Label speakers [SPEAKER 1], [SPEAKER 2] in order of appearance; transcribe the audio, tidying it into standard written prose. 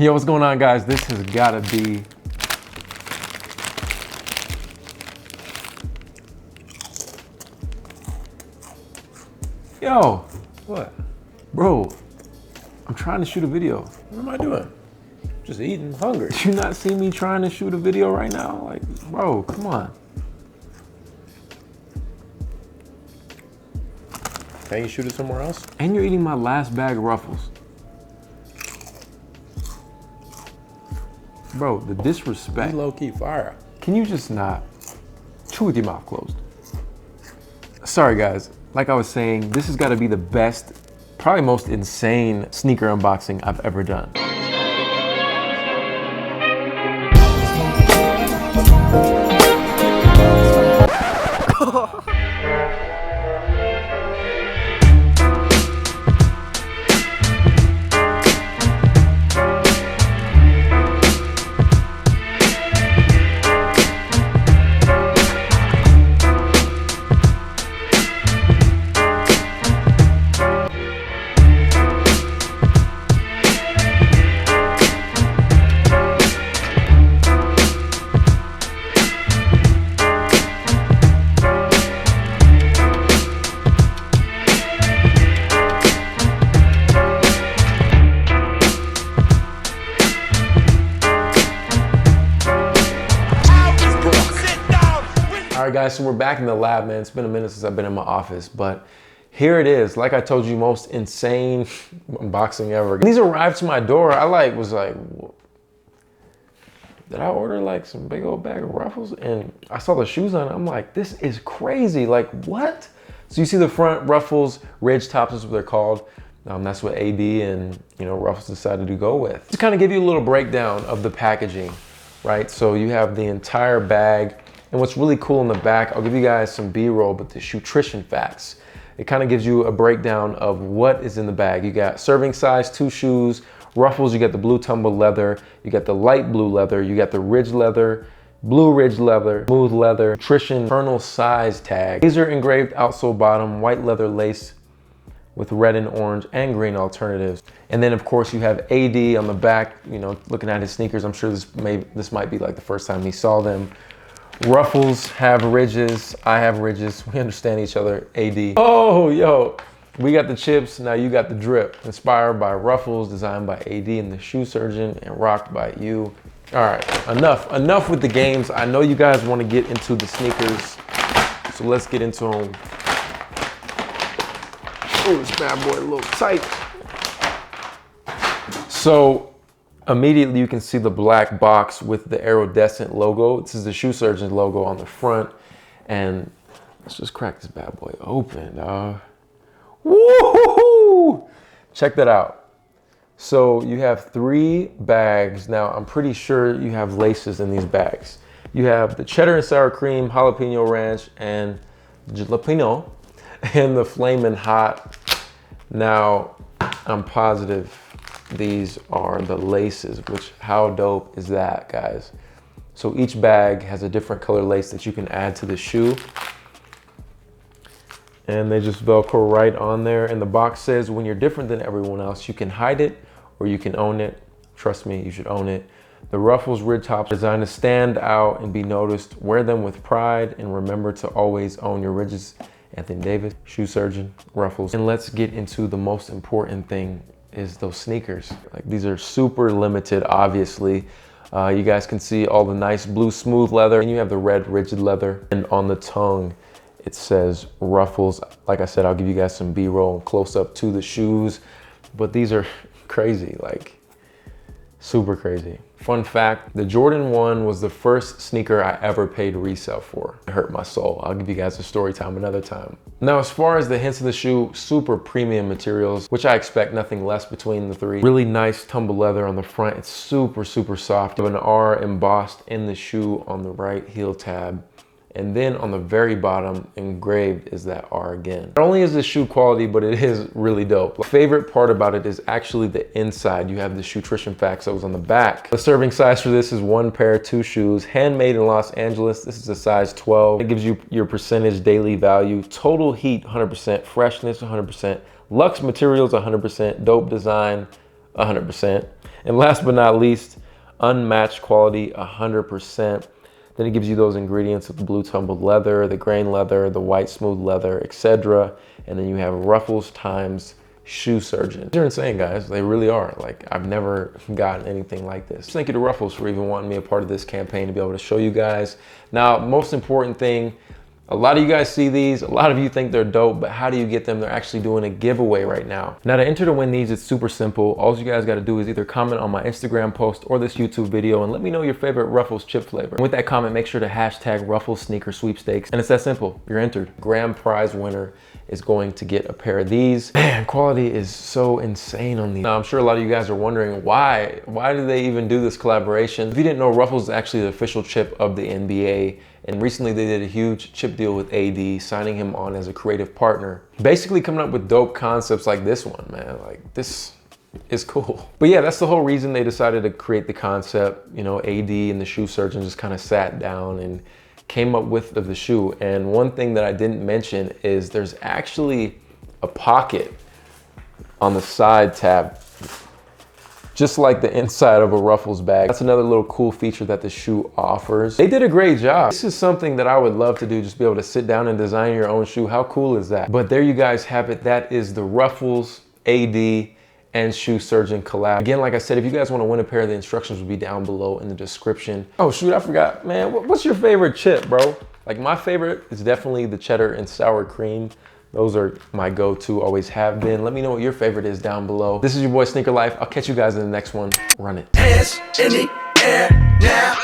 [SPEAKER 1] Yo, what's going on, guys? This has gotta be Yo,
[SPEAKER 2] What?
[SPEAKER 1] bro, I'm trying to shoot a video.
[SPEAKER 2] What am I doing? Just eating, hungry.
[SPEAKER 1] Do you not see me trying to shoot a video right now? Like, bro, come on.
[SPEAKER 2] Can't you shoot it somewhere else?
[SPEAKER 1] And you're eating my last bag of Ruffles. Bro, the disrespect.
[SPEAKER 2] You low-key fire.
[SPEAKER 1] Can you just not chew with your mouth closed? Sorry, guys. Like I was saying, this has got to be the best, probably most insane sneaker unboxing I've ever done. All right, guys, so we're back in the lab, man. It's been a minute since I've been in my office, but here it is. Like I told you, most insane unboxing ever. These arrived to my door. I was like, did I order like some big old bag of Ruffles? And I saw the shoes on it. I'm like, this is crazy. Like, what? So you see the front Ruffles Ridge tops is what they're called. That's what AD and Ruffles decided to go with. To kind of give you a little breakdown of the packaging, right? So you have the entire bag. And what's really cool in the back, I'll give you guys some B-roll, but the shoetrition facts. It kind of gives you a breakdown of what is in the bag. You got serving size 2 shoes, Ruffles, you got the blue tumble leather, you got the light blue leather, you got the ridge leather, blue ridge leather, smooth leather, nutrition, kernel size tag, laser engraved outsole bottom, white leather lace with red and orange and green alternatives. And then of course you have AD on the back, looking at his sneakers. I'm sure this might be like the first time he saw them. Ruffles have ridges, I have ridges. We understand each other, AD. Oh, yo, we got the chips, now you got the drip. Inspired by Ruffles, designed by AD and the shoe surgeon, and rocked by you. All right, enough with the games. I know you guys want to get into the sneakers, so let's get into them. Oh, this bad boy a little tight. So, immediately you can see the black box with the iridescent logo. This is the shoe surgeon logo on the front. And let's just crack this bad boy open, dog. Woo-hoo-hoo! Check that out. So you have 3 bags. Now I'm pretty sure you have laces in these bags. You have the cheddar and sour cream, jalapeno ranch, and jalapeno, and the flamin' hot. Now I'm positive these are the laces, which how dope is that, guys? So each bag has a different color lace that you can add to the shoe. And they just Velcro right on there. And the box says, when you're different than everyone else, you can hide it or you can own it. Trust me, you should own it. The Ruffles Ridge tops are designed to stand out and be noticed. Wear them with pride and remember to always own your ridges. Anthony Davis, shoe surgeon, Ruffles. And let's get into the most important thing, is those sneakers. Like, these are super limited, obviously. You guys can see all the nice blue smooth leather, and you have the red rigid leather. And on the tongue, it says Ruffles. Like I said, I'll give you guys some B-roll close up to the shoes, but these are crazy, like super crazy. Fun fact, the Jordan 1 was the first sneaker I ever paid resale for. It hurt my soul. I'll give you guys a story time another time. Now, as far as the hints of the shoe, super premium materials, which I expect nothing less between the 3. Really nice tumble leather on the front. It's super, super soft. You have an R embossed in the shoe on the right heel tab. And then on the very bottom, engraved is that R again. Not only is the shoe quality, but it is really dope. My favorite part about it is actually the inside. You have the shoetrition facts that was on the back. The serving size for this is 1 pair, 2 shoes. Handmade in Los Angeles. This is a size 12. It gives you your percentage daily value. Total heat, 100%. Freshness, 100%. Luxe materials, 100%. Dope design, 100%. And last but not least, unmatched quality, 100%. Then it gives you those ingredients of the blue tumbled leather, the grain leather, the white smooth leather, etc. And then you have Ruffles times shoe surgeon. They're insane, guys. They really are. Like, I've never gotten anything like this. Thank you to Ruffles for even wanting me a part of this campaign to be able to show you guys. Now, most important thing, a lot of you guys see these, a lot of you think they're dope, but how do you get them? They're actually doing a giveaway right now. Now, to enter to win these, it's super simple. All you guys gotta do is either comment on my Instagram post or this YouTube video and let me know your favorite Ruffles chip flavor. And with that comment, make sure to hashtag Ruffles Sneaker Sweepstakes. And it's that simple, you're entered. Grand prize winner is going to get a pair of these. Man, quality is so insane on these. Now, I'm sure a lot of you guys are wondering why did they even do this collaboration? If you didn't know, Ruffles is actually the official chip of the NBA. And recently they did a huge chip deal with AD, signing him on as a creative partner. Basically coming up with dope concepts like this one, man. Like, this is cool. But yeah, that's the whole reason they decided to create the concept. You know, AD and the shoe surgeon just kind of sat down and came up with the shoe. And one thing that I didn't mention is there's actually a pocket on the side tab, just like the inside of a Ruffles bag. That's another little cool feature that the shoe offers. They did a great job. This is something that I would love to do, just be able to sit down and design your own shoe. How cool is that? But there you guys have it. That is the Ruffles, AD, and shoe surgeon collab. Again, like I said, if you guys want to win a pair, the instructions will be down below in the description. Oh shoot, I forgot. Man, what's your favorite chip, bro? Like, my favorite is definitely the cheddar and sour cream. Those are my go-to, always have been. Let me know what your favorite is down below. This is your boy Sneaker Life. I'll catch you guys in the next one. Run it. Hands in the air now.